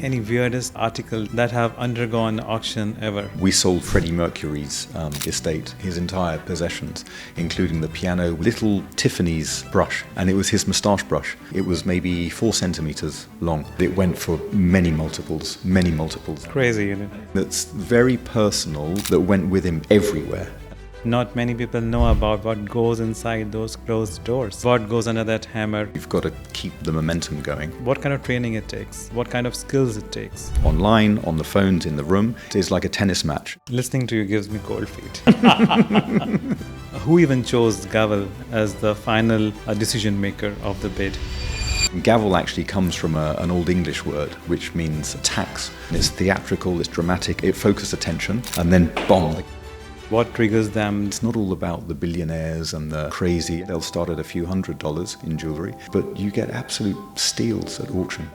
Any weirdest article that have undergone auction ever? We sold Freddie Mercury's estate, his entire possessions, including the piano, little Tiffany's brush, and it was his moustache brush. It was maybe 4 centimeters long. It went for many multiples. Crazy, isn't it? That's very personal, that went with him everywhere. Not many people know about what goes inside those closed doors. What goes under that hammer. You've got to keep the momentum going. What kind of training it takes. What kind of skills it takes. Online, on the phones, in the room. It's like a tennis match. Listening to you gives me cold feet. Who even chose Gavel as the final decision maker of the bid? Gavel actually comes from an Old English word, which means tax. It's theatrical, it's dramatic, it focuses attention, and then bomb. What triggers them? It's not all about the billionaires and the crazy. They'll start at a few $100s in jewellery, but you get absolute steals at auction.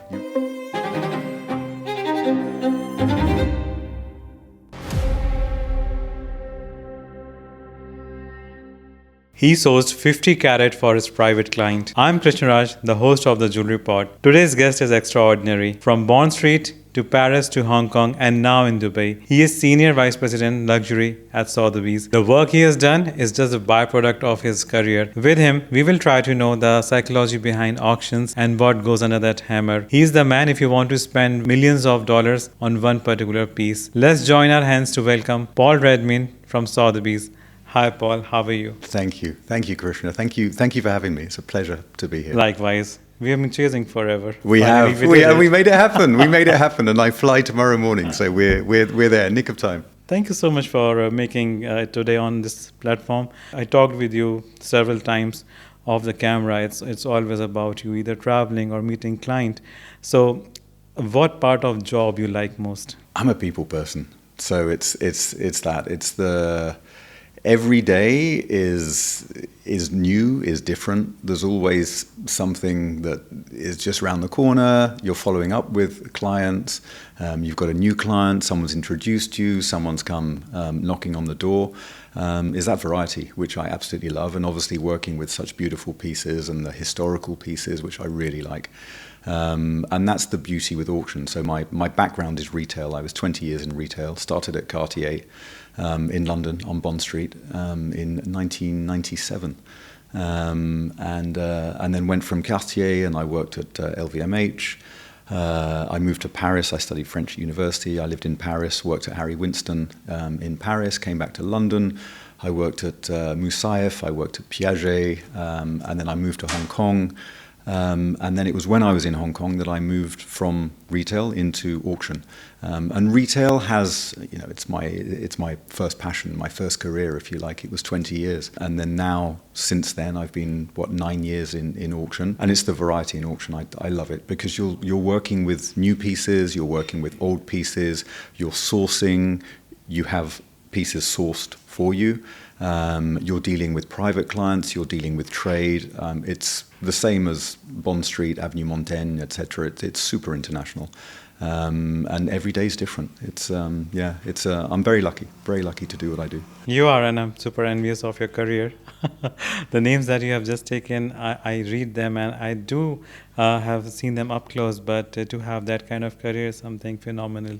He sourced 50 carat for his private client. I'm Krishnaraj, the host of the Jewellery Pod. Today's guest is extraordinary. From Bond Street to Paris to Hong Kong and now in Dubai. He is Senior Vice President Luxury at Sotheby's. The work he has done is just a byproduct of his career. With him, we will try to know the psychology behind auctions and what goes under that hammer. He's the man if you want to spend millions of dollars on one particular piece. Let's join our hands to welcome Paul Redmayne from Sotheby's. Hi Paul, how are you? Thank you, Krishna. Thank you for having me. It's a pleasure to be here. Likewise. We have been chasing forever. We made it happen. We made it happen, and I fly tomorrow morning, so we're there, nick of time. Thank you so much for making it today on this platform. I talked with you several times off the camera. It's always about you either traveling or meeting client. So, what part of job you like most? I'm a people person, so it's that. It's the every day is new, is different. There's always something that is just around the corner. You're following up with clients. You've got a new client. Someone's introduced you. Someone's come knocking on the door. Is that variety, which I absolutely love, and obviously working with such beautiful pieces and the historical pieces, which I really like. And that's the beauty with auction. So my background is retail. I was 20 years in retail, started at Cartier in London on Bond Street in 1997. And then went from Cartier and I worked at LVMH. I moved to Paris. I studied French at university. I lived in Paris, worked at Harry Winston in Paris, came back to London. I worked at Moustache, I worked at Piaget, and then I moved to Hong Kong. And then it was when I was in Hong Kong that I moved from retail into auction. And retail has, it's my first passion, my first career, if you like. It was 20 years. And then now, since then, I've been, 9 years in auction. And it's the variety in auction. I love it because you're working with new pieces, you're working with old pieces, you're sourcing, you have pieces sourced for you. You're dealing with private clients, you're dealing with trade. It's the same as Bond Street, Avenue Montaigne, etc. It's super international, and every day is different. I'm very lucky to do what I do. You are, and I'm super envious of your career. The names that you have just taken, I read them, and I do have seen them up close. But to have that kind of career is something phenomenal.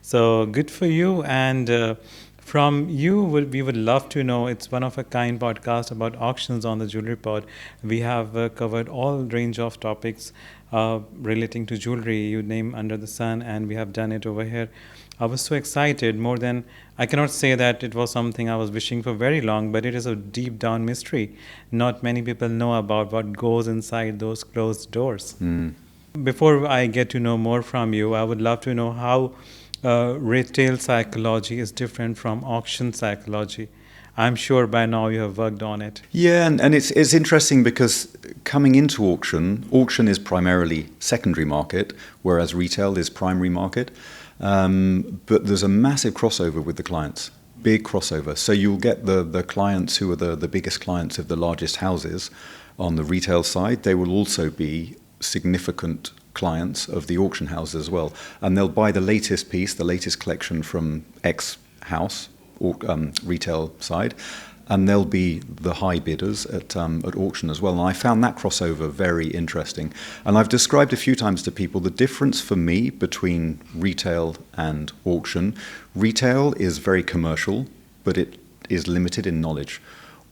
So good for you. And from you, we would love to know, it's one of a kind podcast about auctions on the Jewellery Pod. We have covered all range of topics relating to jewellery, you name under the sun, and we have done it over here. I was so excited, more than, I cannot say that it was something I was wishing for very long, but it is a deep down mystery. Not many people know about what goes inside those closed doors. Before I get to know more from you, I would love to know how retail psychology is different from auction psychology. I'm sure by now you have worked on it. Yeah, and it's interesting because coming into auction is primarily secondary market, whereas retail is primary market. But there's a massive crossover with the clients, big crossover. So you'll get the clients who are the biggest clients of the largest houses on the retail side. They will also be significant clients of the auction houses as well, and they'll buy the latest piece, the latest collection from X house or retail side, and they'll be the high bidders at auction as well. And I found that crossover very interesting. And I've described a few times to people the difference for me between retail and auction. Retail is very commercial, but it is limited in knowledge.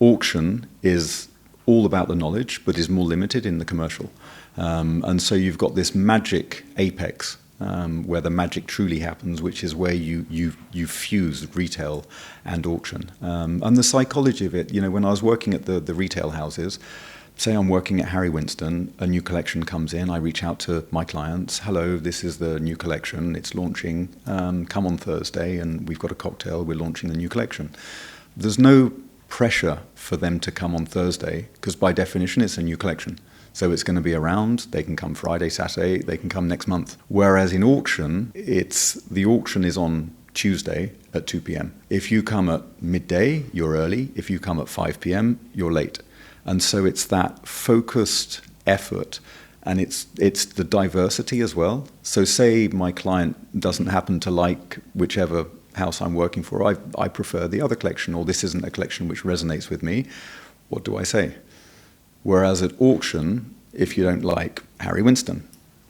Auction is all about the knowledge, but is more limited in the commercial. And so you've got this magic apex where the magic truly happens, which is where you fuse retail and auction. And the psychology of it, when I was working at the retail houses, say I'm working at Harry Winston, a new collection comes in, I reach out to my clients, hello, this is the new collection, it's launching, come on Thursday, and we've got a cocktail, we're launching the new collection. There's no pressure for them to come on Thursday, because by definition it's a new collection. So it's going to be around, they can come Friday, Saturday, they can come next month. Whereas in auction, the auction is on Tuesday at 2 p.m. If you come at midday, you're early. If you come at 5 p.m., you're late. And so it's that focused effort, and it's the diversity as well. So say my client doesn't happen to like whichever house I'm working for, I prefer the other collection, or this isn't a collection which resonates with me. What do I say? Whereas at auction, if you don't like Harry Winston,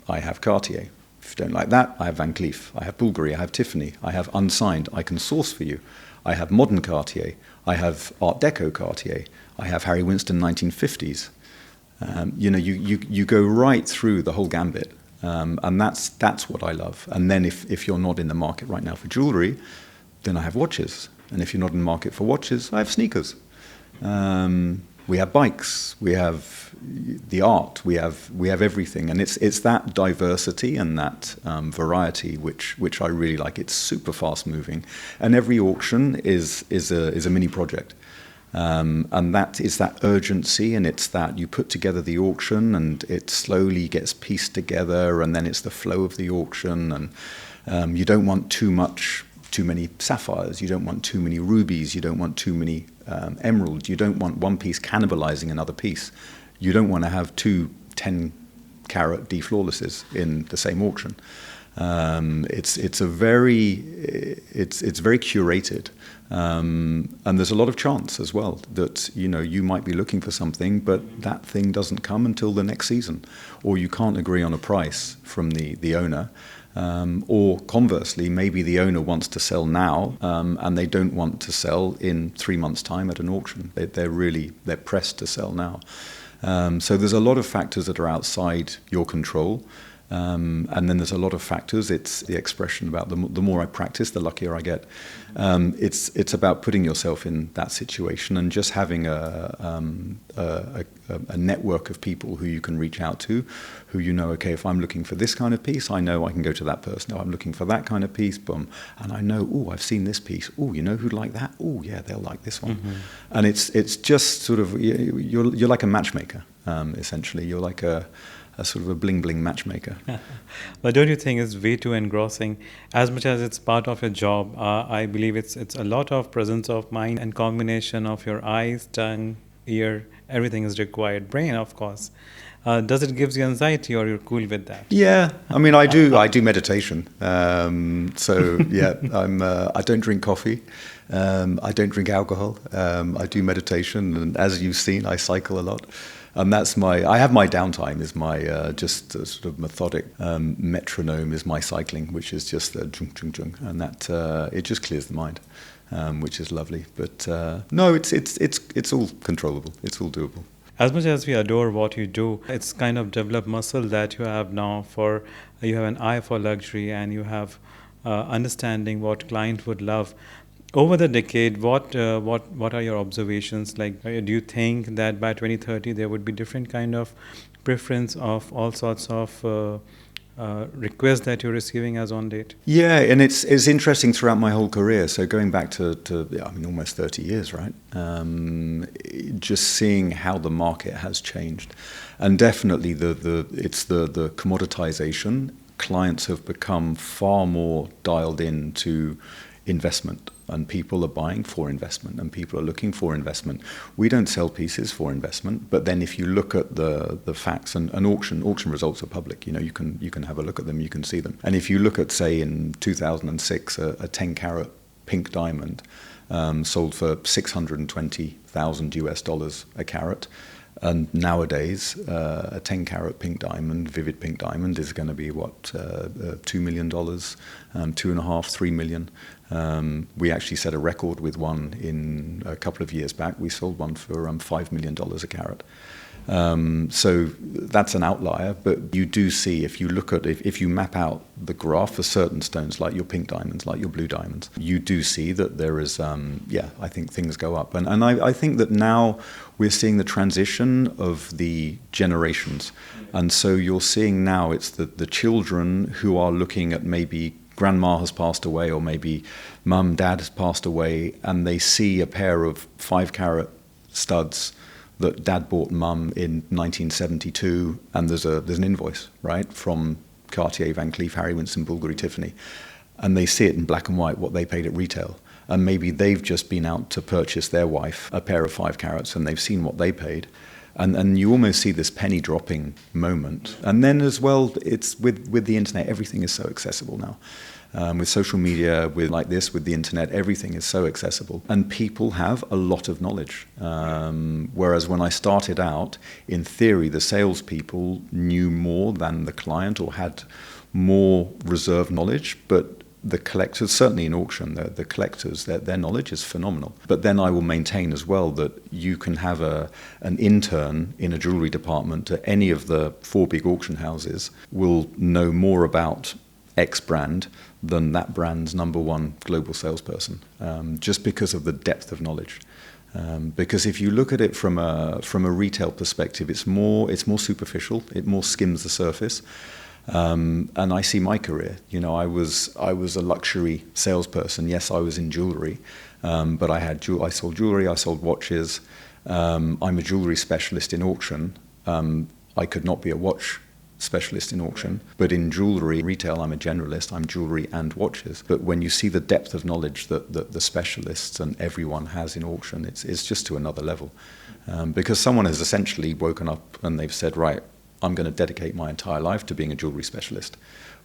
I have Cartier. If you don't like that, I have Van Cleef, I have Bulgari, I have Tiffany, I have unsigned, I can source for you. I have modern Cartier, I have Art Deco Cartier, I have Harry Winston 1950s. You go right through the whole gambit, and that's what I love. And then if you're not in the market right now for jewellery, then I have watches. And if you're not in the market for watches, I have sneakers. We have bikes, we have the art, we have everything, and it's that diversity and that variety which I really like. It's super fast moving, and every auction is a mini project, and that is that urgency, and it's that you put together the auction and it slowly gets pieced together, and then it's the flow of the auction, and you don't want too many sapphires, you don't want too many rubies, you don't want too many emeralds, you don't want one piece cannibalizing another piece. You don't want to have two 10-carat D flawlesses in the same auction. It's very curated, and there's a lot of chance as well that you might be looking for something, but that thing doesn't come until the next season, or you can't agree on a price from the owner. Or conversely, maybe the owner wants to sell now, and they don't want to sell in 3 months' time at an auction. They're pressed to sell now. So there's a lot of factors that are outside your control, and then there's a lot of factors. It's the expression about the more I practice, the luckier I get. It's about putting yourself in that situation and just having a network of people who you can reach out to, who okay, if I'm looking for this kind of piece, I know I can go to that person. Oh, I'm looking for that kind of piece, boom. And I know, I've seen this piece. Who'd like that? Yeah, they'll like this one. Mm-hmm. And it's just sort of, you're like a matchmaker, essentially. You're like a sort of a bling-bling matchmaker. But don't you think it's way too engrossing? As much as it's part of your job, I believe it's a lot of presence of mind and combination of your eyes, tongue, ear, everything is required. Brain, of course. Does it give you anxiety, or you're cool with that? Yeah, I mean, I do meditation. So yeah, I don't drink coffee. I don't drink alcohol. I do meditation, and as you've seen, I cycle a lot. And I have my downtime is my just a sort of methodic metronome is my cycling, which is just the chung chung chung, and that it just clears the mind, which is lovely. But no, it's all controllable. It's all doable. As much as we adore what you do, it's kind of developed muscle that you have now. You have an eye for luxury, and you have understanding what client would love. Over the decade, what are your observations? Like, do you think that by 2030 there would be different kind of preference of all sorts of requests that you're receiving as on date? Yeah, and it's interesting throughout my whole career. So going back to almost 30 years, right? Just seeing how the market has changed, and definitely it's the commoditization. Clients have become far more dialed in to investment, and people are buying for investment, and people are looking for investment. We don't sell pieces for investment, but then if you look at the facts, and auction results are public, you can have a look at them, you can see them. And if you look at, say, in 2006, a 10-carat pink diamond, sold for 620,000 US dollars a carat. And nowadays, a 10-carat pink diamond, vivid pink diamond, is going to be $2 million, $2.5–3 million. We actually set a record with one in a couple of years back. We sold one for $5 million a carat. So that's an outlier, but you do see, if you look at, if you map out the graph for certain stones, like your pink diamonds, like your blue diamonds, you do see that there is, I think things go up. And I think that now we're seeing the transition of the generations. And so you're seeing now it's the children who are looking at maybe grandma has passed away, or maybe mum, dad has passed away, and they see a pair of 5-carat studs that dad bought mum in 1972, and there's an invoice, right, from Cartier, Van Cleef, Harry Winston, Bulgari, Tiffany, and they see it in black and white what they paid at retail. And maybe they've just been out to purchase their wife a pair of 5 carats, and they've seen what they paid. And you almost see this penny dropping moment. And then as well, it's with the internet, everything is so accessible now. With social media, with the internet, everything is so accessible. And people have a lot of knowledge. Whereas when I started out, in theory, the salespeople knew more than the client, or had more reserved knowledge. But the collectors, certainly in auction, the collectors, their knowledge is phenomenal. But then I will maintain as well that you can have an intern in a jewellery department at any of the 4 big auction houses will know more about X brand than that brand's #1 global salesperson, just because of the depth of knowledge. Because if you look at it from a retail perspective, it's more superficial. It more skims the surface. And I see my career. You know, I was a luxury salesperson. Yes, I was in jewellery, but I sold jewellery. I sold watches. I'm a jewellery specialist in auction. I could not be a watch specialist in auction, but in jewellery retail, I'm a generalist. I'm jewellery and watches. But when you see the depth of knowledge that the specialists and everyone has in auction, it's just to another level. Because someone has essentially woken up and they've said, right, I'm going to dedicate my entire life to being a jewellery specialist.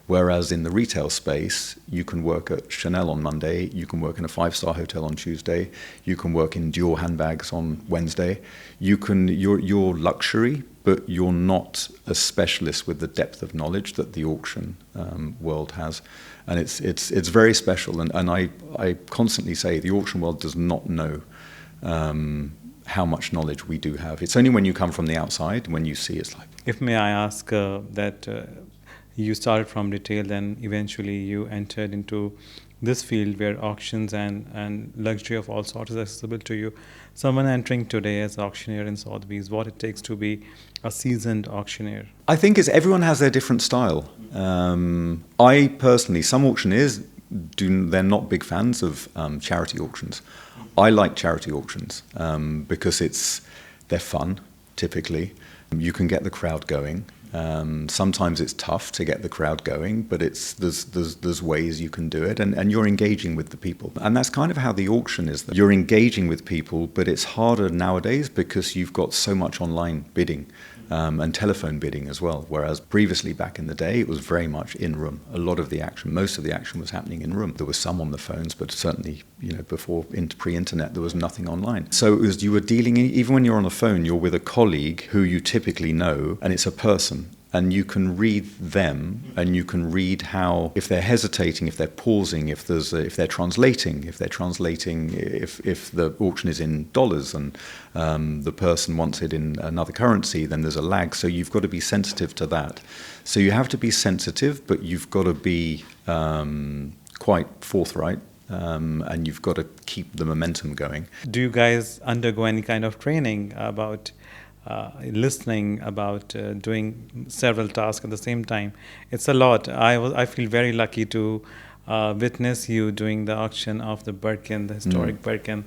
Whereas in the retail space, you can work at Chanel on Monday, you can work in a 5-star hotel on Tuesday, you can work in Dior handbags on Wednesday. You're luxury, but you're not a specialist with the depth of knowledge that the auction world has. And it's very special. And I constantly say the auction world does not know how much knowledge we do have. It's only when you come from the outside, when you see it's like... If may I ask that you started from retail, then eventually you entered into this field where auctions and luxury of all sorts is accessible to you. Someone entering today as auctioneer in Sotheby is what it takes to be a seasoned auctioneer. I think everyone has their different style. I personally, some auctioneers, they're not big fans of charity auctions. I like charity auctions because they're fun, typically. You can get the crowd going. Sometimes it's tough to get the crowd going, but there's ways you can do it, and you're engaging with the people. And that's kind of how the auction is. You're engaging with people, but it's harder nowadays because you've got so much online bidding and telephone bidding as well. Whereas previously, back in the day, it was very much in room. A lot of the action, most of the action was happening in room. There was some on the phones, but certainly, before pre-internet, there was nothing online. So it was, you were dealing, even when you're on the phone, you're with a colleague who you typically know, and it's a person. And you can read them, and you can read how, if they're hesitating, if they're pausing, if they're translating, if the auction is in dollars and the person wants it in another currency, then there's a lag. So you've got to be sensitive to that. So you have to be sensitive, but you've got to be quite forthright. And you've got to keep the momentum going. Do you guys undergo any kind of training about listening, about doing several tasks at the same time? It's a lot. I feel very lucky to witness you doing the auction of the Birkin, the historic Birkin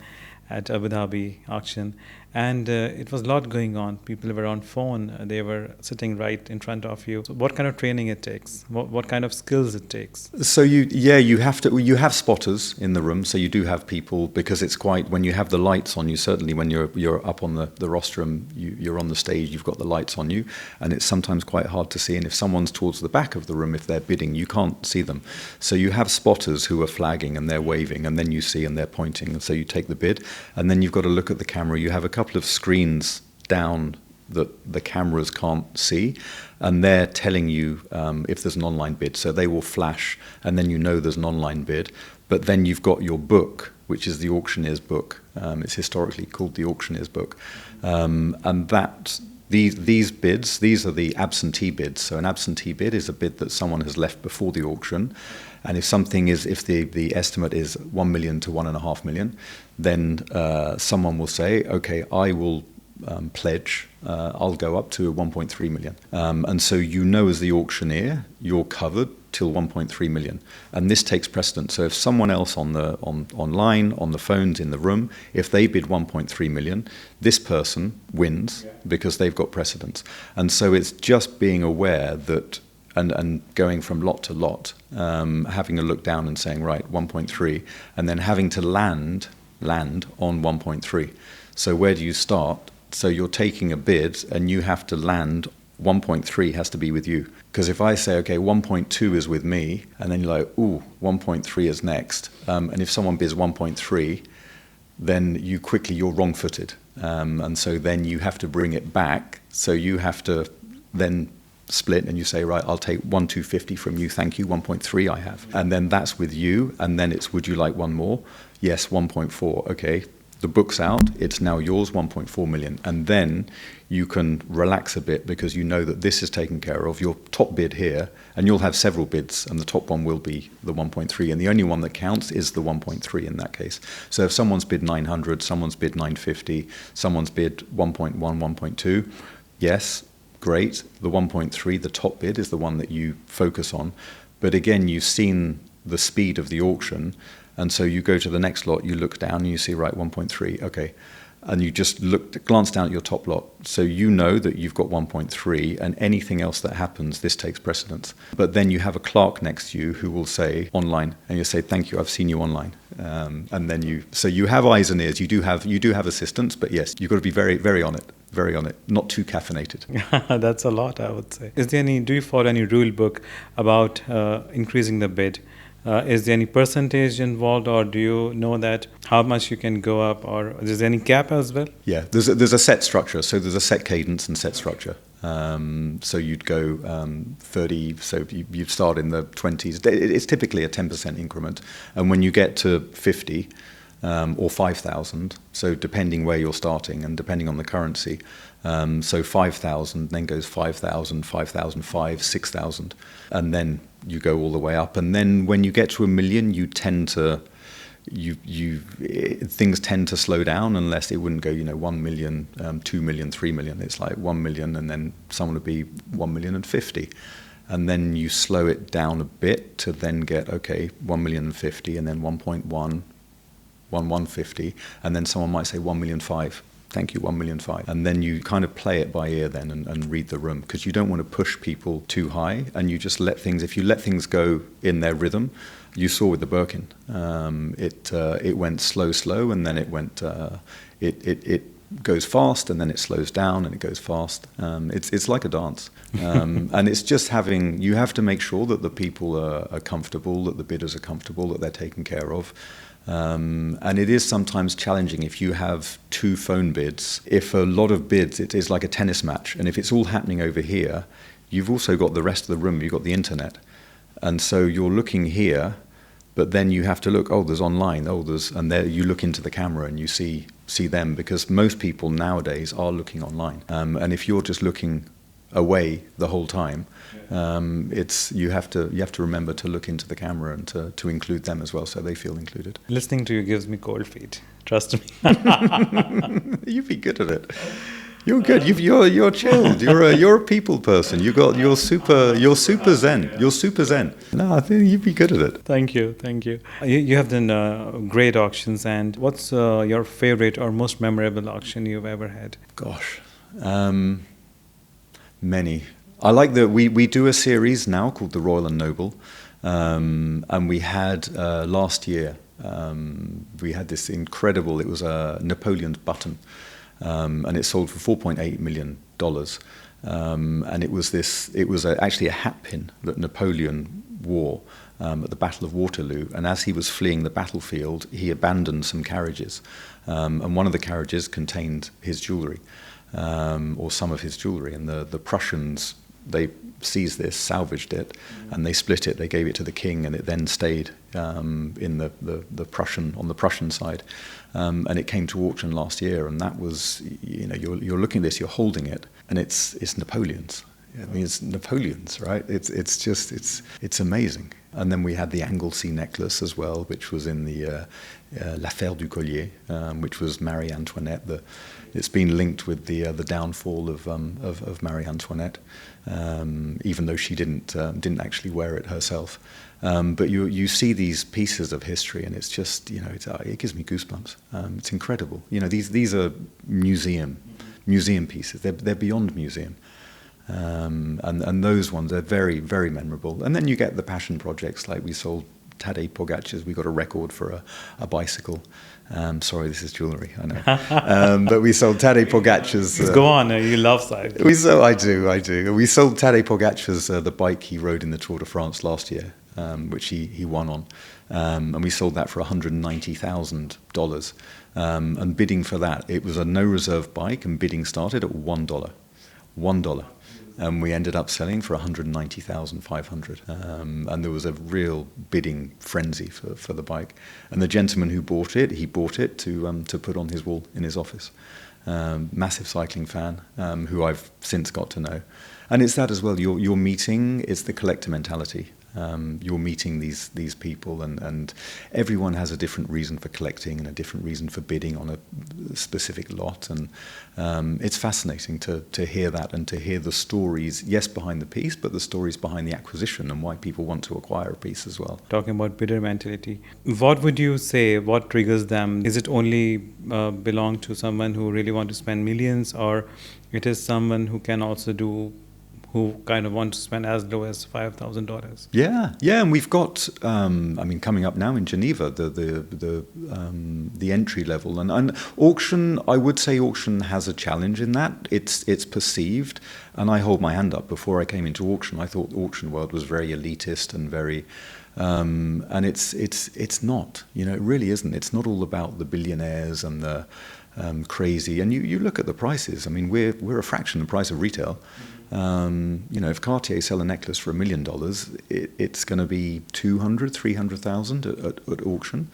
at Abu Dhabi auction. and it was a lot going on. People were on phone, they were sitting right in front of you. So what kind of training it takes? What kind of skills it takes? So you have spotters in the room. So you do have people, because it's quite, when you have the lights on you, certainly when you're up on the rostrum, you're on the stage, you've got the lights on you, and it's sometimes quite hard to see. And if someone's towards the back of the room, if they're bidding, you can't see them. So you have spotters who are flagging and they're waving, and then you see and they're pointing, and so you take the bid, and then you've got to look at the camera. You have a couple of screens down that the cameras can't see, and they're telling you if there's an online bid. So they will flash, and then you know there's an online bid. But then you've got your book, which is the Auctioneer's book. It's historically called the Auctioneer's book, and that. These bids, these are the absentee bids. So an absentee bid is a bid that someone has left before the auction. And if the estimate is 1 million to 1.5 million, then someone will say, okay, I will pledge, I'll go up to 1.3 million. And so you know, as the auctioneer, you're covered till 1.3 million. And this takes precedence. So if someone else online, on the phones, in the room, if they bid 1.3 million, this person wins because they've got precedence. And so it's just being aware that, and going from lot to lot, having a look down and saying, right, 1.3, and then having to land on 1.3. So where do you start? So you're taking a bid and you have to land, 1.3 has to be with you. Because if I say, okay, 1.2 is with me, and then you're like, ooh, 1.3 is next. And if someone bids 1.3, then you're wrong-footed. And so then you have to bring it back. So you have to then split, and you say, right, I'll take 1,250 from you, thank you, 1.3 I have. And then that's with you, and then it's, would you like one more? Yes, 1.4, okay. The book's out, it's now yours, 1.4 million. And then you can relax a bit because you know that this is taken care of, your top bid here, and you'll have several bids, and the top one will be the 1.3, and the only one that counts is the 1.3 in that case. So if someone's bid 900, someone's bid 950, someone's bid 1.1, 1.2, yes, great. The 1.3, the top bid, is the one that you focus on. But again, you've seen the speed of the auction, and so you go to the next lot, you look down and you see, right, 1.3, okay. And you just glance down at your top lot. So you know that you've got 1.3, and anything else that happens, this takes precedence. But then you have a clerk next to you who will say, online, and you say, thank you, I've seen you online. And then so you have eyes and ears, you do have assistance, but yes, you've got to be very, very on it, not too caffeinated. That's a lot, I would say. Do you follow any rule book about increasing the bid? Is there any percentage involved, or do you know that how much you can go up, or is there any cap as well? Yeah, there's a set structure. So there's a set cadence and set structure. So you'd go 30, so you'd start in the 20s. It's typically a 10% increment. And when you get to 50 or 5,000, so depending where you're starting and depending on the currency, so 5,000, then goes 5,000, 5,005, 6,000, and then you go all the way up. And then when you get to 1 million, you tend to, things tend to slow down, unless it wouldn't go, 1 million, 2 million, 3 million. It's like 1 million, and then someone would be 1,050,000. And then you slow it down a bit to then get, okay, 1,050,000, and then 1.1, 1,150,000, and then someone might say 1,005,000. Thank you, 1,005,000. And then you kind of play it by ear then and read the room, because you don't want to push people too high, and you just if you let things go in their rhythm. You saw with the Birkin, it went slow, and then it went, it goes fast, and then it slows down, and it goes fast. It's like a dance. And it's just you have to make sure that the people are comfortable, that the bidders are comfortable, that they're taken care of. And it is sometimes challenging if you have 2 phone bids. If a lot of bids, it is like a tennis match, and if it's all happening over here, you've also got the rest of the room, you've got the internet. And so you're looking here, but then you have to look, there's online, and there you look into the camera and you see them, because most people nowadays are looking online. And if you're just looking away the whole time, you have to remember to look into the camera and to include them as well, so they feel included. Listening to you gives me cold feet. Trust me. You'd be good at it. You're good. You're chilled. You're a people person. You're super zen. You're super zen. No, I think you'd be good at it. Thank you, thank you. You have done great auctions, and what's your favorite or most memorable auction you've ever had? Gosh, many. I like that we do a series now called the Royal and Noble, and we had last year. We had this incredible. It was a Napoleon's button. And it sold for $4.8 million. And it was actually a hat pin that Napoleon wore at the Battle of Waterloo. And as he was fleeing the battlefield, he abandoned some carriages. And one of the carriages contained his jewellery, or some of his jewellery. And the Prussians, they seized this, salvaged it, and they split it. They gave it to the king, and it then stayed in the Prussian, on the Prussian side. And it came to auction last year, and that was, you're looking at this, you're holding it, and it's Napoleon's. I mean, it's Napoleon's, right? It's amazing. And then we had the Anglesey necklace as well, which was in the L'Affaire du Collier, which was Marie Antoinette. It's been linked with the downfall of Marie Antoinette, even though she didn't actually wear it herself. But you see these pieces of history, and it's just, it gives me goosebumps. It's incredible. These are museum pieces. They're beyond museum. And those ones are very, very memorable. And then you get the passion projects, like we sold Tadej Pogacar's. We got a record for a bicycle. Sorry, this is jewellery, I know. But we sold Tadej Pogacar's. Go on, you love cycling. I do. We sold Tadej Pogacar's the bike he rode in the Tour de France last year, which he won on. And we sold that for $190,000. And bidding for that, it was a no reserve bike, and bidding started at $1. $1. And we ended up selling for $190,500. And there was a real bidding frenzy for the bike. And the gentleman who bought it, he bought it to put on his wall in his office. Massive cycling fan, who I've since got to know. And it's that as well. You're meeting. It's the collector mentality. You're meeting these people, and everyone has a different reason for collecting and a different reason for bidding on a specific lot, and it's fascinating to hear that and to hear the stories, yes, behind the piece, but the stories behind the acquisition and why people want to acquire a piece as well. Talking about bidder mentality, what would you say, what triggers them? Is it only belong to someone who really want to spend millions, or it is someone who can also who kind of want to spend as low as $5,000? Yeah, and we've got, coming up now in Geneva, the entry level and auction. I would say auction has a challenge in that it's perceived, and I hold my hand up. Before I came into auction, I thought the auction world was very elitist and very, and it's not. It really isn't. It's not all about the billionaires and the crazy. And you look at the prices. I mean, we're a fraction of the price of retail. If Cartier sell a necklace for $1 million, it's going to be 300,000 at auction.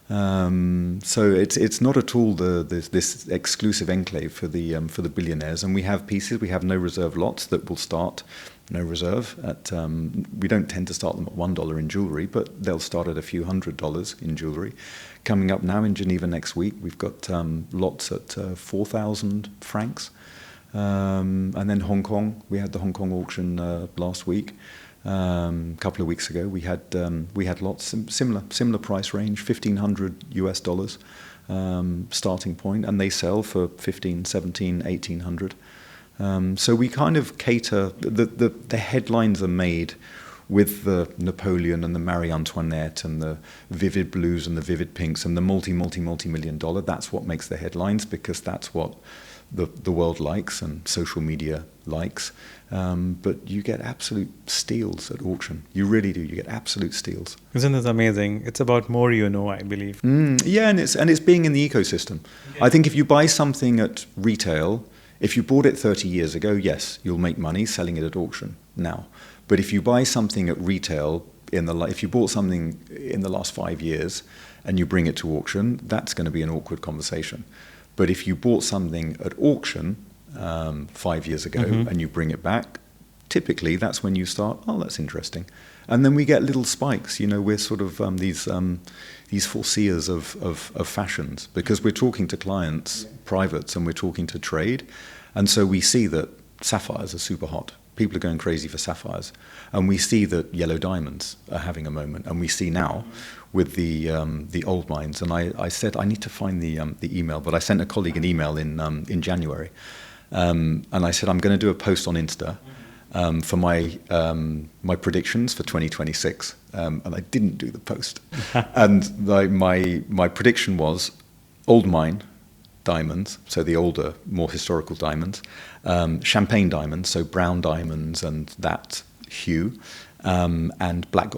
So it's not at all this exclusive enclave for the billionaires. And we have pieces. We have no reserve lots that will start no reserve at. We don't tend to start them at $1 in jewellery, but they'll start at a few $100s in jewellery. Coming up now in Geneva next week, we've got lots at 4,000 francs. And then Hong Kong, we had the Hong Kong auction last week. A couple of weeks ago, we had lots similar price range, $1,500 starting point, and they sell for $1,500, $1,700, $1,800. So we kind of cater. The headlines are made with the Napoleon and the Marie Antoinette and the vivid blues and the vivid pinks and the multi-million dollar. That's what makes the headlines, because that's what the world likes and social media likes. But you get absolute steals at auction. You really do. You get absolute steals. Isn't this amazing? It's about more, I believe. Yeah, and it's being in the ecosystem. Yeah. I think if you buy something at retail, if you bought it 30 years ago, yes, you'll make money selling it at auction now. But if you buy something at retail, if you bought something in the last 5 years and you bring it to auction, that's going to be an awkward conversation. But if you bought something at auction 5 years ago and you bring it back, typically that's when you start, that's interesting. And then we get little spikes. We're sort of these foreseers of fashions, because we're talking to clients, privates, and we're talking to trade. And so we see that sapphires are super hot. People are going crazy for sapphires. And we see that yellow diamonds are having a moment. And we see now with the old mines. And I said, I need to find the email, but I sent a colleague an email in January. And I said, I'm going to do a post on Insta for my predictions for 2026. And I didn't do the post. And my prediction was old mine diamonds, so the older, more historical diamonds, champagne diamonds, so brown diamonds and that hue, and black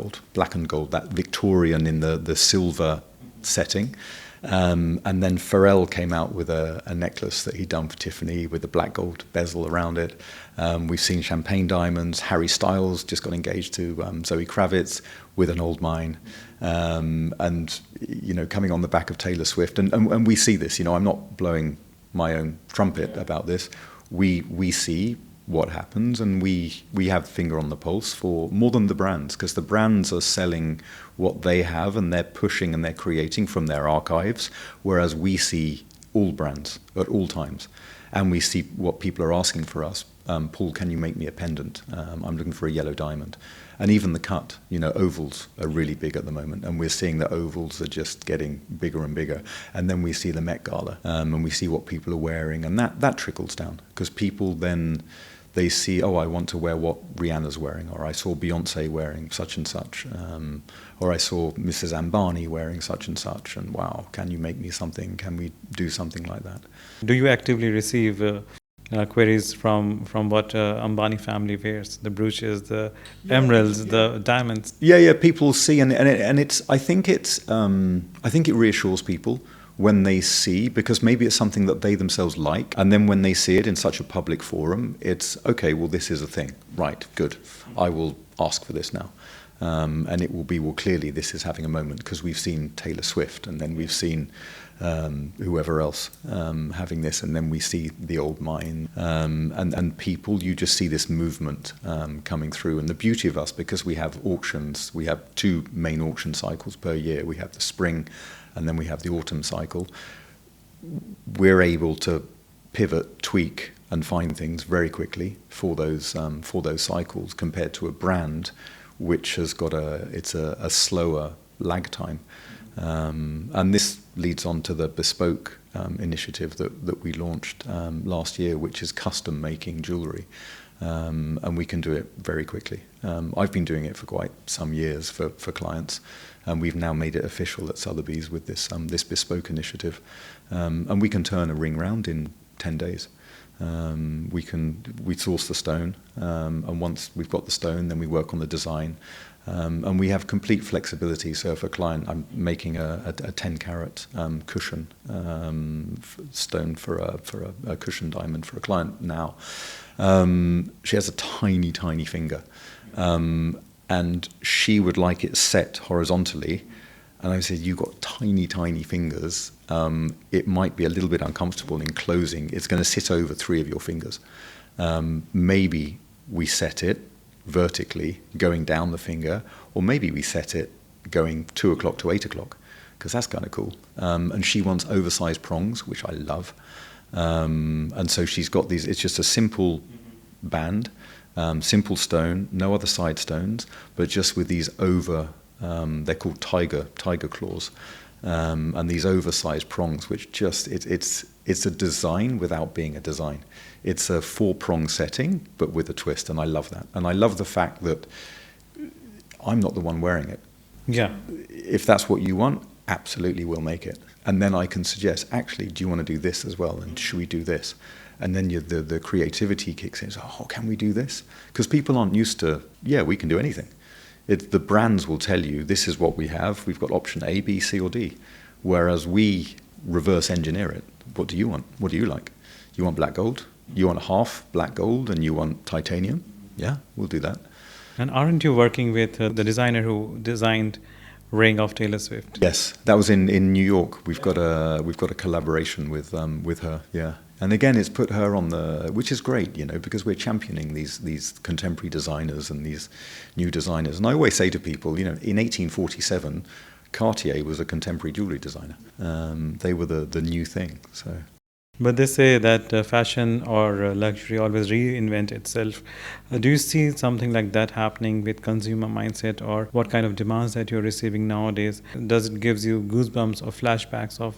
and gold, that Victorian in the silver setting. And then Pharrell came out with a necklace that he'd done for Tiffany with a black gold bezel around it. We've seen champagne diamonds. Harry Styles just got engaged to Zoe Kravitz with an old mine. And, coming on the back of Taylor Swift. And we see this, I'm not blowing my own trumpet about this. We see what happens, and we have finger on the pulse for more than the brands, because the brands are selling what they have and they're pushing and they're creating from their archives, whereas we see all brands at all times, and we see what people are asking for us. Paul, can you make me a pendant? I'm looking for a yellow diamond. And even the cut, ovals are really big at the moment, and we're seeing that ovals are just getting bigger and bigger. And then we see the Met Gala, and we see what people are wearing, and that trickles down, because people then, they see, I want to wear what Rihanna's wearing, or I saw Beyonce wearing such and such, or I saw Mrs. Ambani wearing such and such, and wow, can you make me something? Can we do something like that? Do you actively receive queries from what Ambani family wears? The brooches, the emeralds, the diamonds. Yeah. People see, and it's. I think it reassures people when they see, because maybe it's something that they themselves like, and then when they see it in such a public forum, it's okay. Well, this is a thing, right? Good. I will ask for this now. And it will be, clearly this is having a moment, because we've seen Taylor Swift, and then we've seen whoever else having this, and then we see the old mine, and people, you just see this movement coming through. And the beauty of us, because we have auctions, we have 2 main auction cycles per year. We have the spring, and then we have the autumn cycle. We're able to pivot, tweak, and find things very quickly for those cycles, compared to a brand which has got a slower lag time. And this leads on to the bespoke initiative that we launched last year, which is custom making jewellery. And we can do it very quickly. I've been doing it for quite some years for clients, and we've now made it official at Sotheby's with this bespoke initiative. And we can turn a ring round in 10 days. We source the stone, and once we've got the stone, then we work on the design, and we have complete flexibility. So if a client, I'm making a 10 carat cushion stone for a cushion diamond for a client now. She has a tiny finger, and she would like it set horizontally. And I said, you've got tiny fingers. It might be a little bit uncomfortable in closing. It's going to sit over 3 of your fingers. Maybe we set it vertically, going down the finger, or maybe we set it going 2 o'clock to 8 o'clock, because that's kind of cool. And she wants oversized prongs, which I love. And so she's got these, it's just a simple band, simple stone, no other side stones, but just with these they're called tiger claws, and these oversized prongs, which just it's a design without being a design. It's a 4-prong setting, but with a twist, and I love that. And I love the fact that I'm not the one wearing it. Yeah. If that's what you want, absolutely we'll make it. And then I can suggest, actually, do you want to do this as well? And should we do this? And then the creativity kicks in. So, can we do this? Because people aren't used to, we can do anything. The brands will tell you, this is what we have. We've got option A, B, C, or D. Whereas we reverse engineer it. What do you want? What do you like? You want black gold? You want half black gold and you want titanium? Yeah, we'll do that. And aren't you working with the designer who designed Ring of Taylor Swift? Yes, that was in New York. We've got a collaboration with her. Yeah. And again, it's put her on which is great, because we're championing these contemporary designers and these new designers. And I always say to people, in 1847, Cartier was a contemporary jewellery designer. They were the new thing. So But they say that fashion or luxury always reinvent itself. Do you see something like that happening with consumer mindset, or what kind of demands that you're receiving nowadays? Does it gives you goosebumps or flashbacks of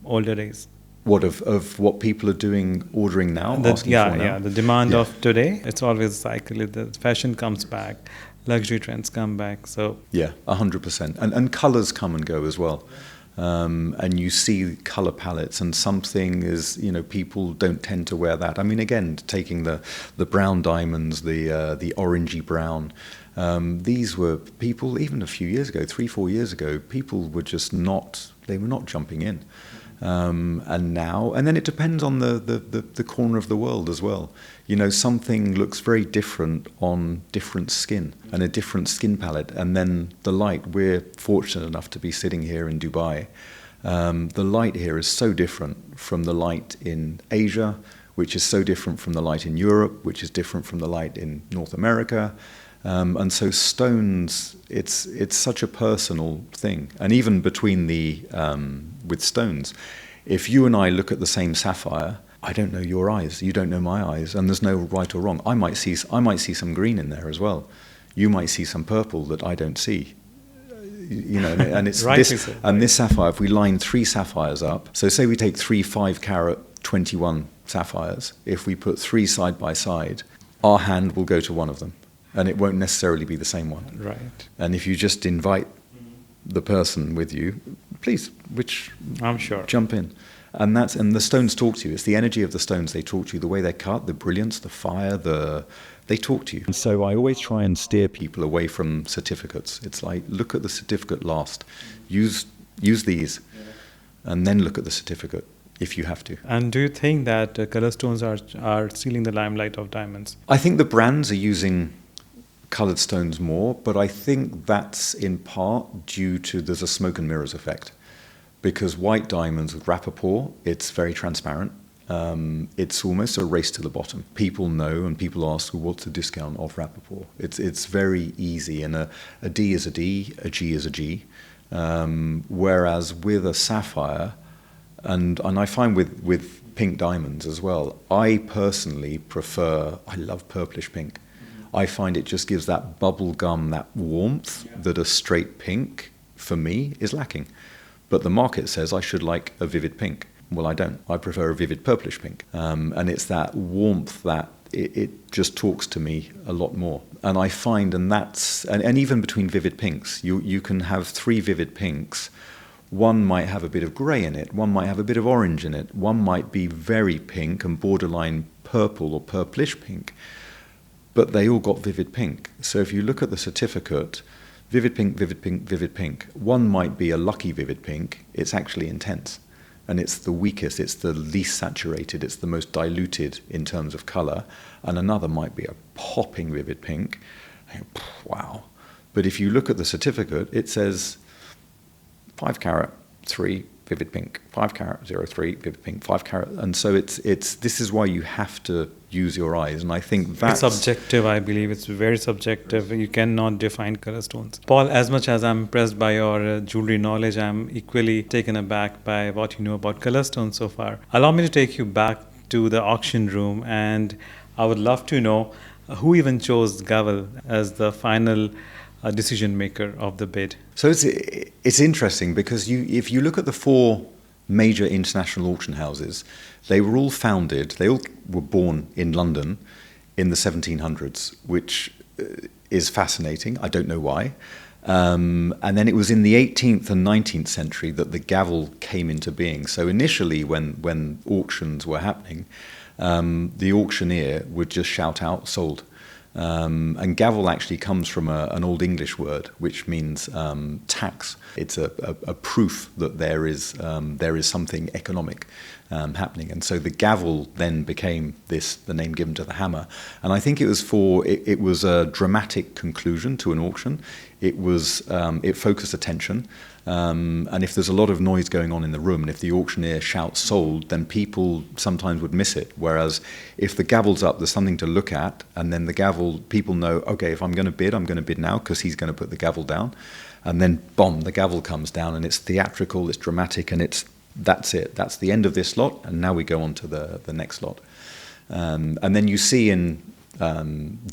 older days? What of what people are doing, ordering now, asking Yeah, for now? yeah. The demand Yeah. of today, it's always a cycle. The fashion comes back, luxury trends come back. So Yeah, 100%. And colours come and go as well. And you see colour palettes, and something is, people don't tend to wear that. I mean, again, taking the brown diamonds, the orangey brown, these were people, even a few years ago, 3-4 years ago, people were just they were not jumping in. And now, and then it depends on the corner of the world as well. Something looks very different on different skin and a different skin palette. And then the light, we're fortunate enough to be sitting here in Dubai. The light here is so different from the light in Asia, which is so different from the light in Europe, which is different from the light in North America. And so stones, it's such a personal thing. And even between with stones, if you and I look at the same sapphire, I don't know your eyes, you don't know my eyes, and there's no right or wrong. I might see some green in there as well. You might see some purple that I don't see. And it's this, and this sapphire, if we line 3 sapphires up, so say we take 3 5-carat 21 sapphires, if we put 3 side by side, our hand will go to one of them. And it won't necessarily be the same one. right. And if you just invite the person with you, please, I'm sure. jump in. And the stones talk to you. It's the energy of the stones. They talk to you. The way they're cut, the brilliance, the fire, they talk to you. And so I always try and steer people away from certificates. It's like, look at the certificate last. Use these, and then look at the certificate if you have to. And do you think that color stones are stealing the limelight of diamonds? I think the brands are using coloured stones more, but I think that's in part due to there's a smoke and mirrors effect. Because white diamonds with rapport, it's very transparent. It's almost a race to the bottom. People know, and people ask, well, what's the discount of rapport? It's very easy, and a D is a D, a G is a G. Whereas with a sapphire, and I find with pink diamonds as well, I personally I love purplish pink. I find it just gives that bubble gum, that warmth that a straight pink, for me, is lacking. But the market says I should like a vivid pink. Well, I don't. I prefer a vivid purplish pink. And it's that warmth that it just talks to me a lot more. And I find, and even between vivid pinks, you can have 3 vivid pinks. One might have a bit of grey in it, one might have a bit of orange in it, one might be very pink and borderline purple or purplish pink. But they all got vivid pink. So if you look at the certificate, vivid pink, vivid pink, vivid pink, one might be a lucky vivid pink. It's actually intense. And it's the weakest, it's the least saturated, it's the most diluted in terms of colour. And another might be a popping vivid pink. Wow. But if you look at the certificate, it says 5-carat, 3, vivid pink, 5-carat, 03, vivid pink, 5-carat. And so this is why you have to use your eyes. And I think that's... It's subjective, I believe. It's very subjective. You cannot define color stones. Paul, as much as I'm impressed by your jewelry knowledge, I'm equally taken aback by what you know about color stones so far. Allow me to take you back to the auction room, and I would love to know who even chose Gavel as the final decision maker of the bid. So it's interesting because if you look at the 4 major international auction houses, they were all were born in London in the 1700s, which is fascinating. I don't know why. And then it was in the 18th and 19th century that the gavel came into being. So initially when auctions were happening, the auctioneer would just shout out, sold. And gavel actually comes from an Old English word, which means tax. It's a proof that there is something economic happening. And so the gavel then became the name given to the hammer. And I think it was a dramatic conclusion to an auction. It focused attention. And if there's a lot of noise going on in the room, and if the auctioneer shouts sold, then people sometimes would miss it. Whereas if the gavel's up, there's something to look at, and then the gavel, people know, okay, if I'm going to bid now because he's going to put the gavel down. And then, the gavel comes down, and it's theatrical, it's dramatic, and it's that's it. That's the end of this lot, and now we go on to the next lot. And then you see in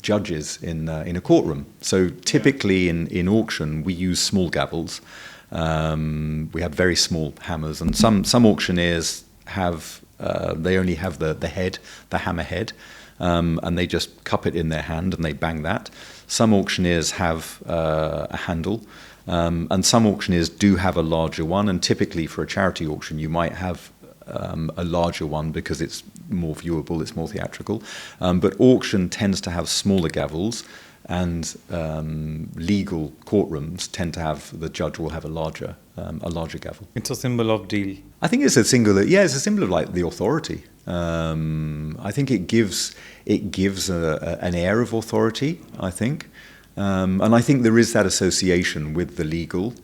judges in a courtroom. So typically in auction, we use small gavels. We have very small hammers, and some auctioneers have they only have the head, the hammer head, and they just cup it in their hand and they bang that. Some auctioneers have a handle, and some auctioneers do have a larger one. And typically for a charity auction, you might have a larger one because it's more viewable, it's more theatrical. But auction tends to have smaller gavels, and legal courtrooms tend to have, the judge will have a larger gavel. It's a symbol of deal. I think it's a symbol of like the authority. I think it gives an air of authority, I think. And I think there is that association with the legal.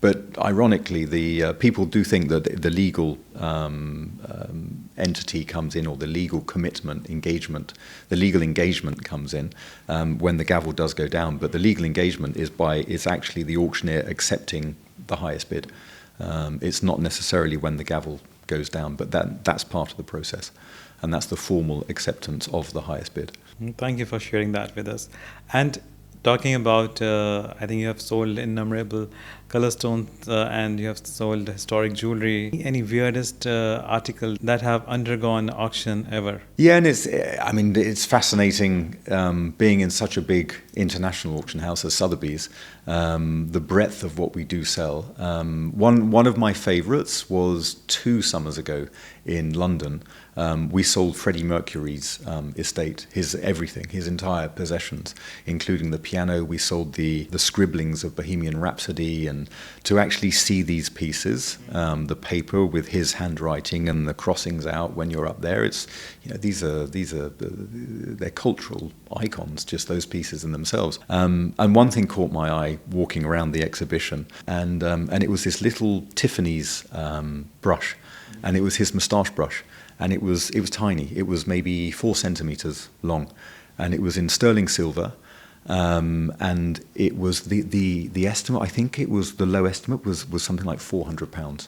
But ironically, the people do think that the legal entity comes in, or the legal engagement comes in when the gavel does go down. But the legal engagement is actually the auctioneer accepting the highest bid. It's not necessarily when the gavel goes down, but that's part of the process, and that's the formal acceptance of the highest bid. Thank you for sharing that with us. And talking about, I think you have sold innumerable color stones and you have sold historic jewelry. Any weirdest article that have undergone auction ever? Yeah, and it's fascinating being in such a big international auction house as Sotheby's. The breadth of what we do sell. One of my favourites was 2 summers ago in London. We sold Freddie Mercury's estate, his everything, his entire possessions, including the piano. We sold the scribblings of Bohemian Rhapsody, and to actually see these pieces, the paper with his handwriting and the crossings out when you're up there, it's, these are they're cultural icons, just those pieces in themselves. And one thing caught my eye walking around the exhibition, and it was this little Tiffany's brush, and it was his moustache brush. And it was tiny. It was maybe 4 centimeters long, and it was in sterling silver. And it was the estimate. I think it was the low estimate was something like £400.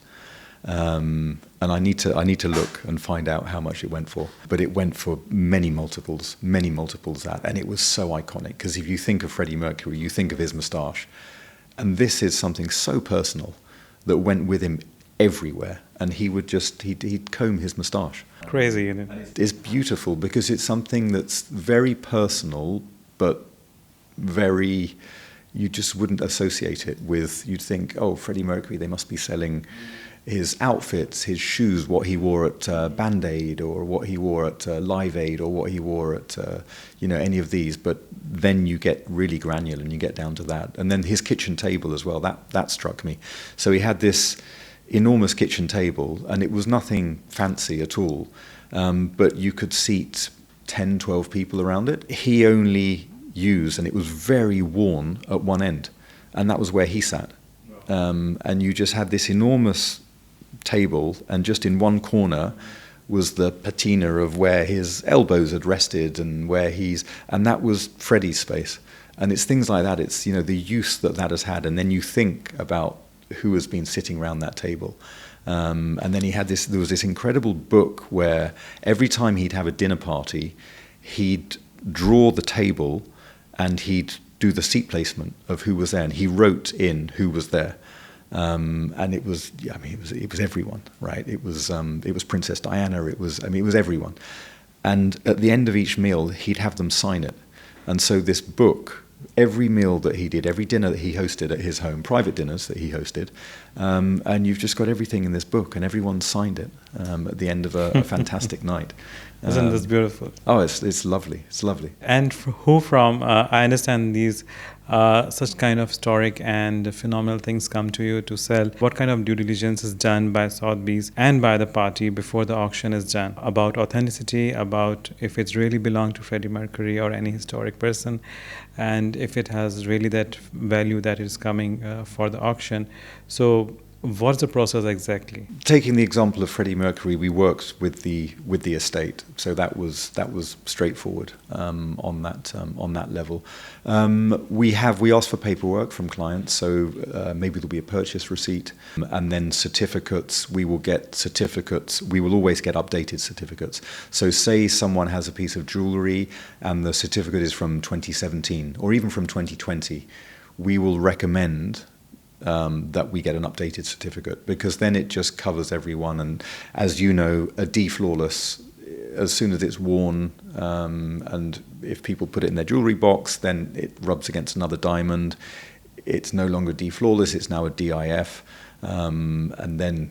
And I need to look and find out how much it went for. But it went for many multiples that. And it was so iconic, because if you think of Freddie Mercury, you think of his moustache, and this is something so personal that went with him everywhere, and he'd comb his moustache. Crazy, isn't it? It's beautiful because it's something that's very personal, but very, you just wouldn't associate it with, you'd think, oh, Freddie Mercury, they must be selling his outfits, his shoes, what he wore at Band Aid, or what he wore at Live Aid, or what he wore at any of these. But then you get really granular and you get down to that. And then his kitchen table as well, that struck me. So he had this enormous kitchen table, and it was nothing fancy at all, but you could seat 10, 12 people around it. He only used, and it was very worn at one end, and that was where he sat. And you just had this enormous table, and just in one corner was the patina of where his elbows had rested, and and that was Freddie's space. And it's things like that, it's the use that has had, and then you think about who has been sitting around that table. And then there was this incredible book where every time he'd have a dinner party, he'd draw the table and he'd do the seat placement of who was there, and he wrote in who was there. And it was everyone, right? It was Princess Diana, it was everyone. And at the end of each meal, he'd have them sign it. And so this book, every meal that he did, every dinner that he hosted at his home, private dinners that he hosted, and you've just got everything in this book, and everyone signed it at the end of a fantastic night. Isn't this beautiful? Oh, it's lovely. It's lovely. And I understand these such kind of historic and phenomenal things come to you to sell. What kind of due diligence is done by Sotheby's and by the party before the auction is done? About authenticity, about if it's really belonged to Freddie Mercury or any historic person, and if it has really that value that is coming for the auction. So What's the process exactly? Taking the example of Freddie Mercury, we worked with the estate, so that was straightforward on that level. We asked for paperwork from clients, so maybe there'll be a purchase receipt, and then certificates. We will get certificates. We will always get updated certificates. So say someone has a piece of jewellery and the certificate is from 2017 or even from 2020, we will recommend that we get an updated certificate, because then it just covers everyone. And as you know, a D-flawless, as soon as it's worn, and if people put it in their jewellery box, then it rubs against another diamond. It's no longer D-flawless, it's now a DIF. And then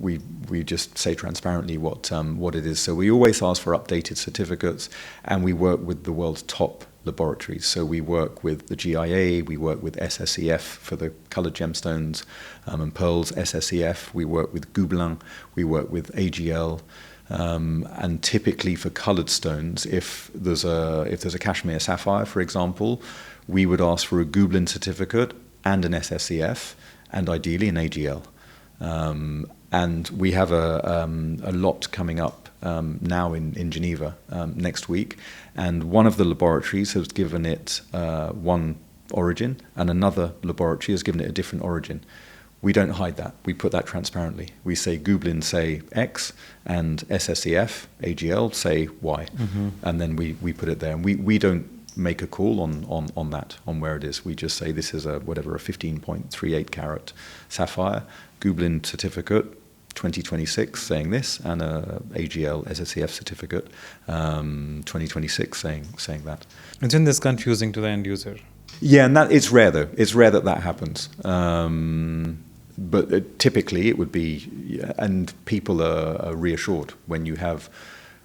we just say transparently what it is. So we always ask for updated certificates, and we work with the world's top laboratories. So we work with the GIA, we work with SSEF for the coloured gemstones and pearls, SSEF, we work with Gobelin, we work with AGL, and typically for coloured stones, if there's a cashmere sapphire, for example, we would ask for a Gobelin certificate and an SSEF, and ideally an AGL. And we have a lot coming up now in Geneva next week, and one of the laboratories has given it one origin, and another laboratory has given it a different origin. We don't hide that. We put that transparently. We say Gobelin say X, and SSEF, AGL say Y, and then we put it there. And we don't make a call on that, on where it is. We just say this is a 15.38 carat sapphire, Gobelin certificate, 2026 saying this, and a AGL SSEF certificate 2026 saying that. Isn't this confusing to the end user? Yeah, and it's rare though. It's rare that happens. But typically it would be, and people are reassured when you have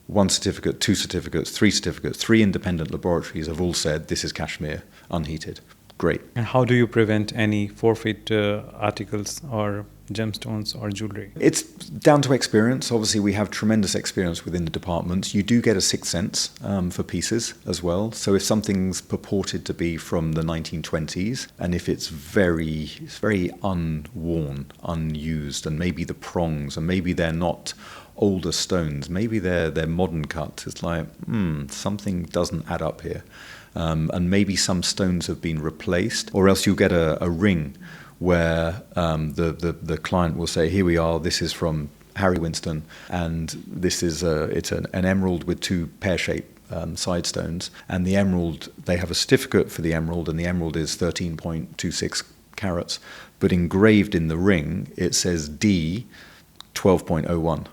one certificate, two certificates, three independent laboratories have all said this is cashmere, unheated. Great. And how do you prevent any forfeit articles or gemstones or jewelry? It's down to experience. Obviously, we have tremendous experience within the department. You do get a sixth sense for pieces as well. So if something's purported to be from the 1920s, and if it's very unworn, unused, and maybe the prongs, and maybe they're not older stones, maybe they're modern cut, it's like, something doesn't add up here. And maybe some stones have been replaced, or else you'll get a ring where the client will say, here we are, this is from Harry Winston, and this is it's an emerald with two pear-shaped side stones, and the emerald, they have a certificate for the emerald, and the emerald is 13.26 carats, but engraved in the ring it says D 12.01.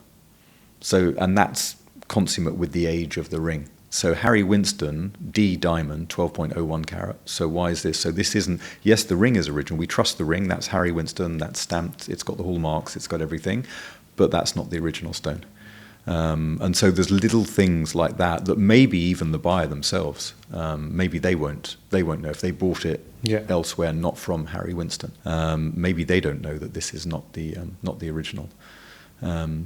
So, and that's consummate with the age of the ring. So Harry Winston, D diamond, 12.01 carat. So why is this? So this isn't, yes, the ring is original. We trust the ring. That's Harry Winston. That's stamped. It's got the hallmarks. It's got everything. But that's not the original stone. And so there's little things like that maybe even the buyer themselves, maybe they won't know if they bought it elsewhere, not from Harry Winston. Maybe they don't know that this is not the original.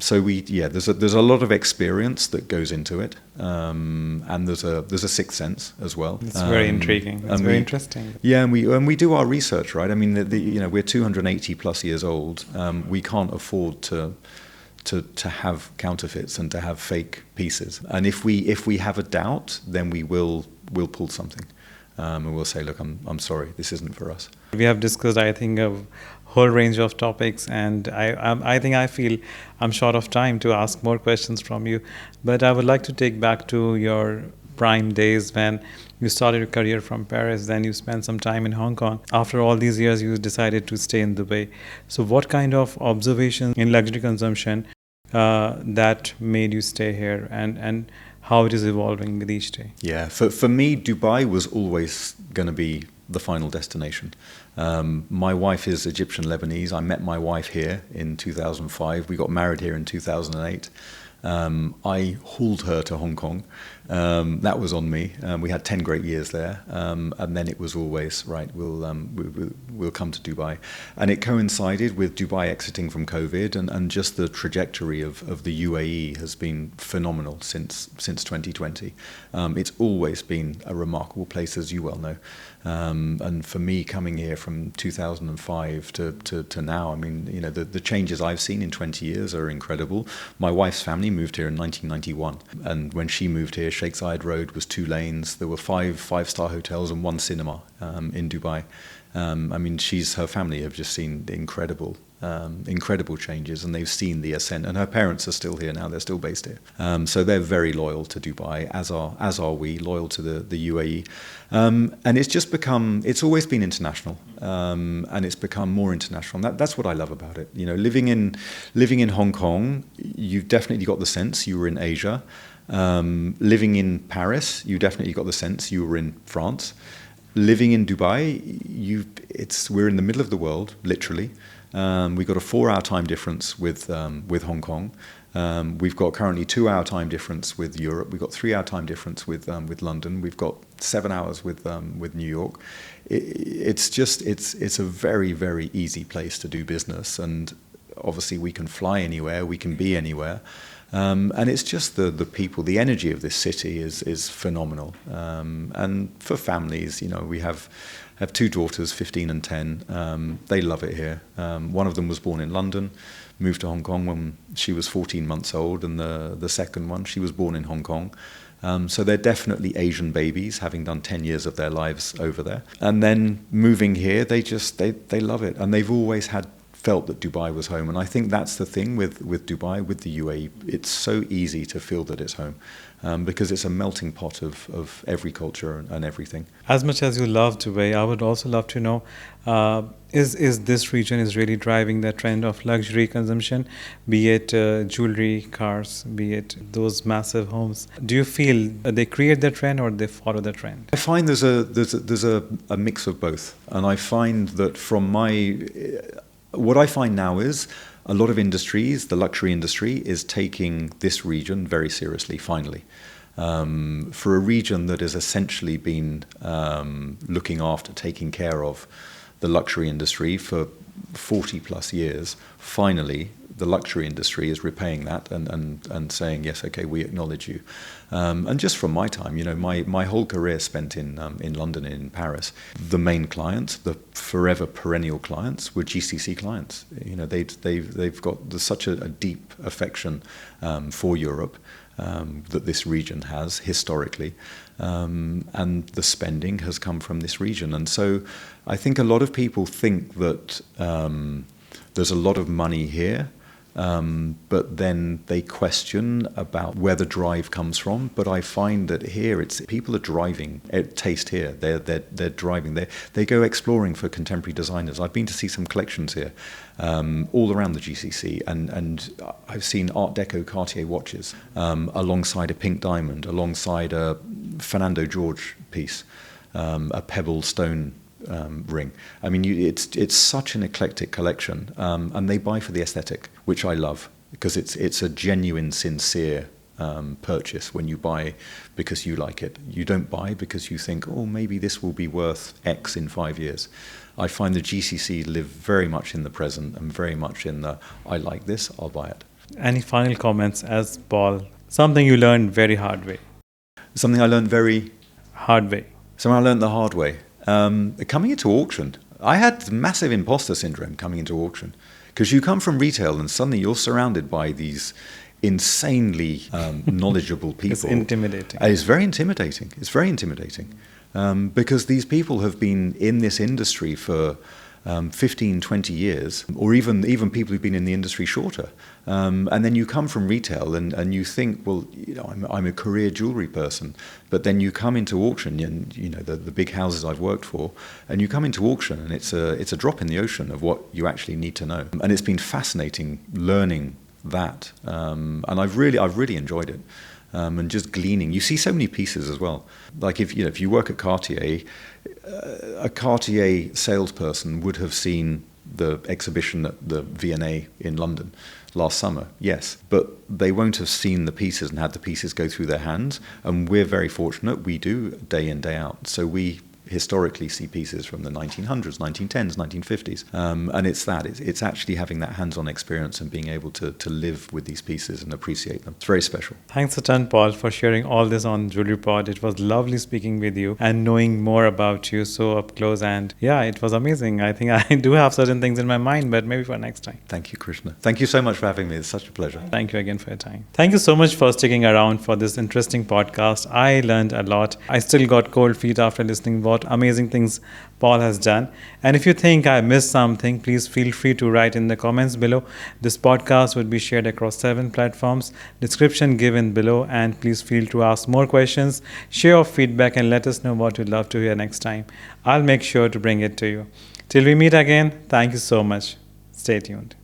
So there's a lot of experience that goes into it, and there's a sixth sense as well. It's very intriguing. It's very interesting. Yeah, and we do our research, right? I mean, we're 280 plus years old. We can't afford to have counterfeits and to have fake pieces. And if we have a doubt, then we'll pull something, and we'll say, look, I'm sorry, this isn't for us. We have discussed, I think, a whole range of topics, and I feel I'm short of time to ask more questions from you. But I would like to take back to your prime days when you started your career from Paris, then you spent some time in Hong Kong. After all these years, you decided to stay in Dubai. So what kind of observations in luxury consumption that made you stay here, and how it is evolving with each day? Yeah, for me, Dubai was always going to be the final destination. My wife is Egyptian Lebanese. I met my wife here in 2005. We got married here in 2008. I hauled her to Hong Kong. That was on me. We had 10 great years there, and then it was always right. We'll come to Dubai, and it coincided with Dubai exiting from COVID, and just the trajectory of the UAE has been phenomenal since 2020. It's always been a remarkable place, as you well know. And for me, coming here from 2005 to now, I mean, you know, the changes I've seen in 20 years are incredible. My wife's family moved here in 1991, and when she moved here, Sheikh Zayed Road was 2 lanes. There were five-star hotels and 1 cinema in Dubai. I mean, her family have just seen incredible changes, and they've seen the ascent. And her parents are still here now; they're still based here. So they're very loyal to Dubai, as are we, loyal to the UAE. And it's always been international, and it's become more international. And that's what I love about it. You know, living in Hong Kong, you've definitely got the sense you were in Asia. Living in Paris, you definitely got the sense you were in France. Living in Dubai, we're in the middle of the world, literally. We've got a 4-hour time difference with Hong Kong. We've got currently 2-hour time difference with Europe. We've got 3-hour time difference with London. We've got 7 hours with New York. It's a very, very easy place to do business, and obviously we can fly anywhere, we can be anywhere. And it's just the people, the energy of this city is phenomenal. And for families, you know, we have 2 daughters, 15 and 10. They love it here. One of them was born in London, moved to Hong Kong when she was 14 months old, and the second one, she was born in Hong Kong. So they're definitely Asian babies, having done 10 years of their lives over there. And then moving here, they love it. And they've always felt that Dubai was home. And I think that's the thing with Dubai, with the UAE. It's so easy to feel that it's home, because it's a melting pot of every culture and everything. As much as you love Dubai, I would also love to know, is this region is really driving the trend of luxury consumption, be it jewelry, cars, be it those massive homes? Do you feel they create the trend or they follow the trend? I find there's a mix of both. And I find that what I find now is a lot of industries, the luxury industry, is taking this region very seriously, finally. For a region that has essentially been looking after, taking care of the luxury industry for 40 plus years, finally the luxury industry is repaying that and saying, yes, okay, we acknowledge you. And just from my time, you know, my whole career spent in London and in Paris, the main clients, the forever perennial clients, were GCC clients. You know, they've got such a deep affection for Europe that this region has historically, and the spending has come from this region. And so I think a lot of people think that there's a lot of money here, but then they question about where the drive comes from. But I find that here, people are driving taste here. They're driving. They go exploring for contemporary designers. I've been to see some collections here, all around the GCC, and I've seen Art Deco Cartier watches alongside a pink diamond, alongside a Fernando George piece, a pebble stone ring. I mean, it's such an eclectic collection, and they buy for the aesthetic, which I love, because it's a genuine, sincere purchase when you buy because you like it. You don't buy because you think, oh, maybe this will be worth X in 5 years. I find the GCC live very much in the present and very much in the, I like this, I'll buy it. Any final comments as Paul? Something you learned very hard way. Something I learned very hard way. Something I learned the hard way. Coming into auction, I had massive imposter syndrome coming into auction, because you come from retail and suddenly you're surrounded by these insanely knowledgeable people. It's intimidating. It's very intimidating. It's very intimidating, because these people have been in this industry for 15, 20 years, or even people who've been in the industry shorter. And then you come from retail and you think, well, you know, I'm a career jewellery person. But then you come into auction, and you know the big houses I've worked for, and you come into auction, and it's a drop in the ocean of what you actually need to know. And it's been fascinating learning that, and I've really enjoyed it. And just gleaning. You see so many pieces as well. Like if you work at Cartier, a Cartier salesperson would have seen the exhibition at the V&A in London last summer, yes, but they won't have seen the pieces and had the pieces go through their hands. And we're very fortunate, we do day in, day out. So we historically see pieces from the 1900s, 1910s, 1950s. And it's actually having that hands-on experience and being able to live with these pieces and appreciate them. It's very special. Thanks a ton, Paul, for sharing all this on Jewellery Pod. It was lovely speaking with you and knowing more about you so up close. And yeah, it was amazing. I think I do have certain things in my mind, but maybe for next time. Thank you, Krishna. Thank you so much for having me. It's such a pleasure. Thank you again for your time. Thank you so much for sticking around for this interesting podcast. I learned a lot. I still got cold feet after listening what amazing things Paul has done. And if you think I missed something, please feel free to write in the comments below. This podcast would be shared across 7 platforms. Description given below. And please feel to ask more questions, share your feedback, and let us know what you'd love to hear next time. I'll make sure to bring it to you. Till we meet again, thank you so much. Stay tuned.